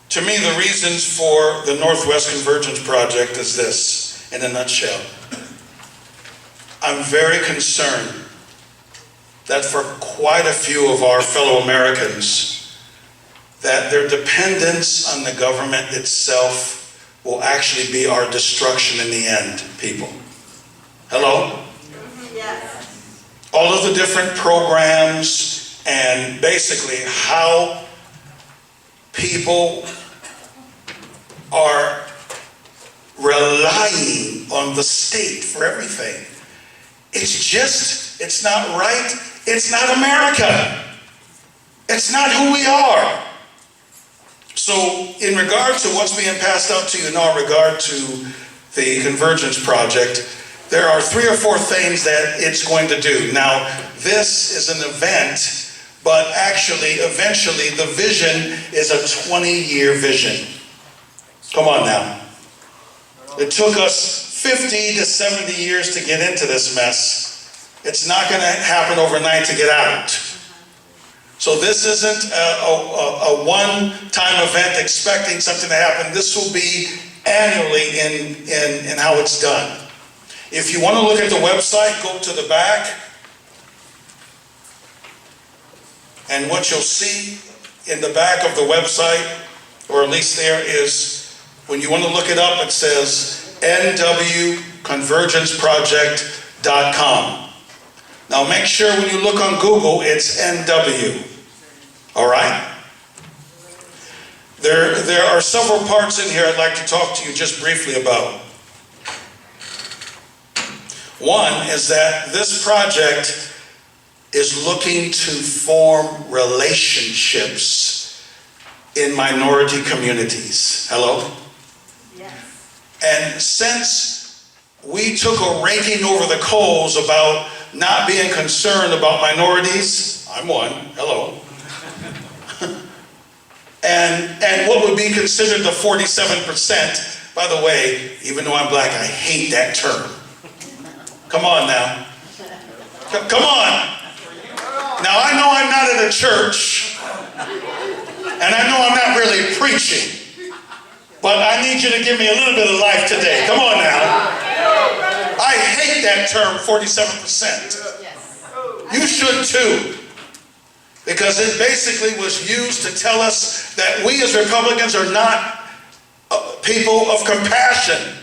To me, the reasons for the Northwest Convergence Project is this, in a nutshell. I'm very concerned that for quite a few of our fellow Americans, that their dependence on the government itself will actually be our destruction in the end, people. Hello? Yes. All of the different programs and basically how people are relying on the state for everything. It's not right. It's not America. It's not who we are. So in regard to what's being passed out to you now in regard to the Convergence Project, there are 3 or 4 things that it's going to do. Now, this is an event, but actually, eventually, the vision is a 20-year vision. Come on now. It took us 50 to 70 years to get into this mess. It's not going to happen overnight to get out. So this isn't a one-time event expecting something to happen. This will be annually in how it's done. If you want to look at the website, go to the back. And what you'll see in the back of the website, or at least there is, when you want to look it up, it says nwconvergenceproject.com. Now make sure when you look on Google, it's NW. All right? There are several parts in here I'd like to talk to you just briefly about. One is that this project is looking to form relationships in minority communities. Hello? Yes. And since we took a raking over the coals about not being concerned about minorities, I'm one, hello, and what would be considered the 47%, by the way, even though I'm black, I hate that term. Come on now. Come on. Now I know I'm not in a church, and I know I'm not really preaching, but I need you to give me a little bit of life today. Come on now. I hate that term, 47%. You should too, because it basically was used to tell us that we as Republicans are not people of compassion.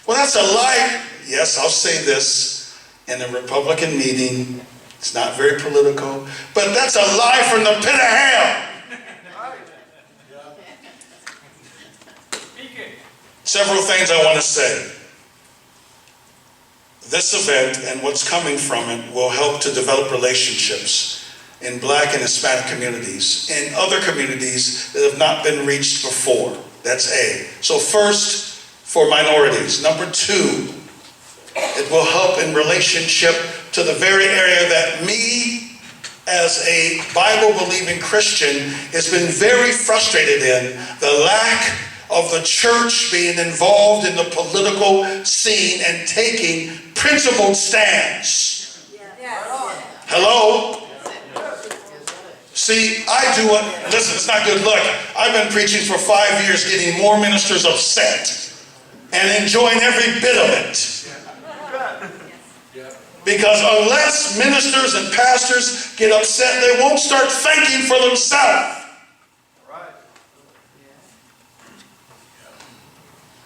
Well, that's a lie. Yes, I'll say this in a Republican meeting. It's not very political, but that's a lie from the pit of hell. Several things I want to say. This event and what's coming from it will help to develop relationships in Black and Hispanic communities, in other communities that have not been reached before. That's A. So first, for minorities. Number 2, it will help in relationship to the very area that me, as a Bible-believing Christian, has been very frustrated in, the lack of the church being involved in the political scene and taking principled stands. Hello? See, listen, it's not good luck. I've been preaching for 5 years, getting more ministers upset and enjoying every bit of it. Because unless ministers and pastors get upset, they won't start thinking for themselves.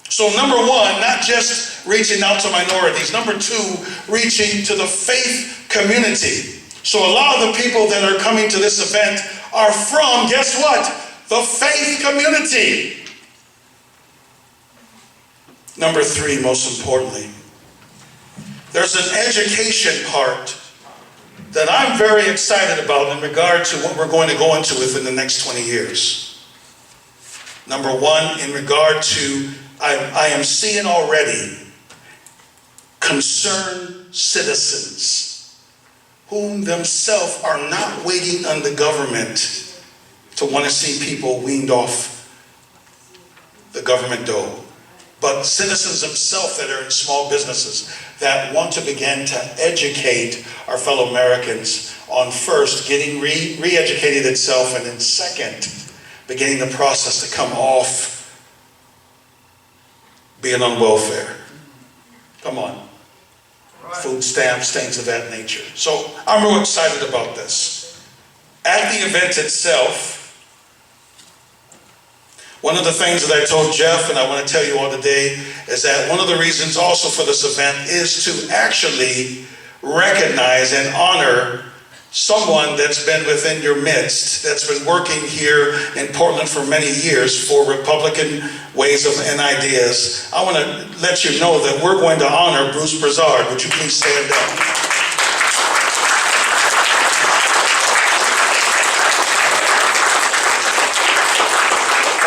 So number 1, not just reaching out to minorities. Number 2, reaching to the faith community. So a lot of the people that are coming to this event are from, guess what? The faith community. Number 3, most importantly, there's an education part that I'm very excited about in regard to what we're going to go into within the next 20 years. Number 1, in regard to, I am seeing already concerned citizens whom themselves are not waiting on the government to want to see people weaned off the government dole, but citizens themselves that are in small businesses that want to begin to educate our fellow Americans on first getting re-educated itself, and then second, beginning the process to come off being on welfare. Come on. Food stamps, things of that nature. So I'm real excited about this. At the event itself, one of the things that I told Jeff, and I want to tell you all today, is that one of the reasons also for this event is to actually recognize and honor someone that's been within your midst, that's been working here in Portland for many years for Republican ways of and ideas. I want to let you know that we're going to honor Bruce Broussard. Would you please stand up?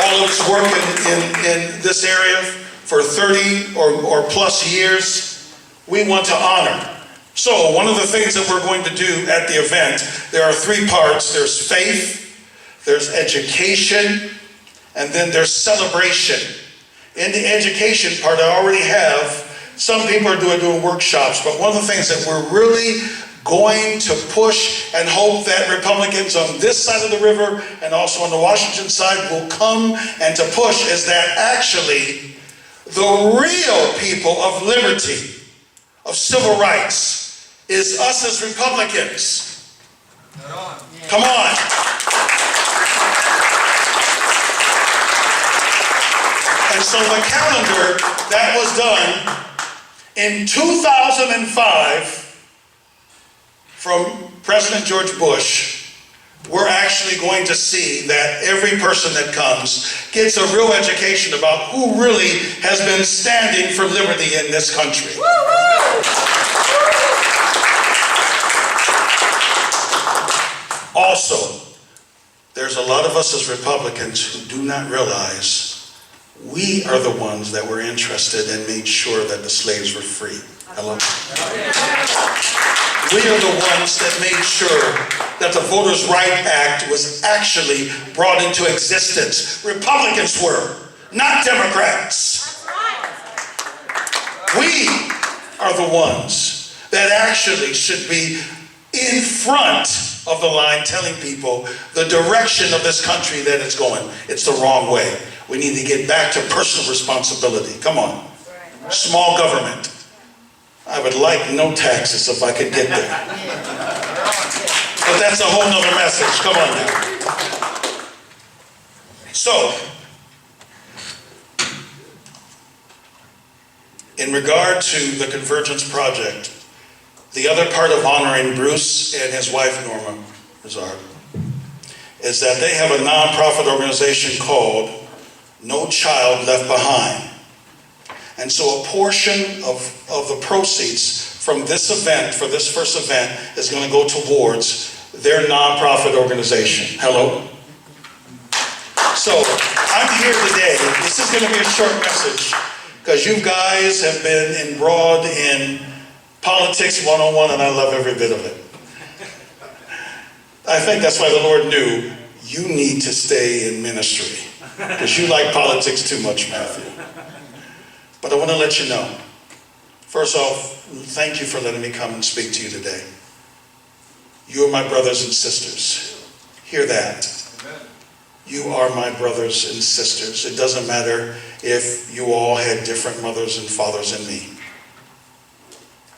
All of us working in this area for 30 or plus years, we want to honor. So one of the things that we're going to do at the event, there are three parts. There's faith, there's education, and then there's celebration. In the education part, I already have, some people are doing workshops, but one of the things that we're really going to push and hope that Republicans on this side of the river and also on the Washington side will come and to push is that actually the real people of liberty, of civil rights, is us as Republicans. Come on. And so the calendar that was done in 2005 from President George Bush, we're actually going to see that every person that comes gets a real education about who really has been standing for liberty in this country. Also, there's a lot of us as Republicans who do not realize we are the ones that were interested and made sure that the slaves were free. Hello? We are the ones that made sure that the Voters' Rights Act was actually brought into existence. Republicans were, not Democrats. We are the ones that actually should be in front of the line telling people the direction of this country that it's going. It's the wrong way. We need to get back to personal responsibility. Come on. Small government. I would like no taxes if I could get there. But that's a whole nother message. Come on now. So, in regard to the Convergence Project, the other part of honoring Bruce and his wife, Norma Broussard, is that they have a nonprofit organization called No Child Left Behind. And so a portion of the proceeds from this event, for this first event, is going to go towards their nonprofit organization. Hello? So I'm here today. This is going to be a short message because you guys have been embroiled in politics 101, and I love every bit of it. I think that's why the Lord knew you need to stay in ministry because you like politics too much, Matthew. But I want to let you know, first off, thank you for letting me come and speak to you today. You are my brothers and sisters. Hear that. You are my brothers and sisters. It doesn't matter if you all had different mothers and fathers than me.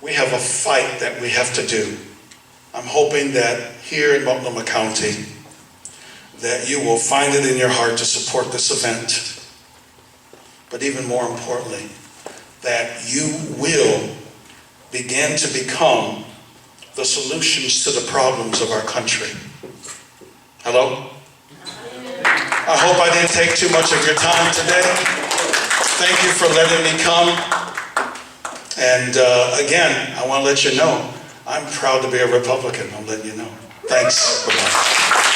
We have a fight that we have to do. I'm hoping that here in Multnomah County, that you will find it in your heart to support this event. But even more importantly, that you will begin to become the solutions to the problems of our country. Hello? I hope I didn't take too much of your time today. Thank you for letting me come. And again, I want to let you know, I'm proud to be a Republican. I'm letting you know. Thanks. Bye-bye.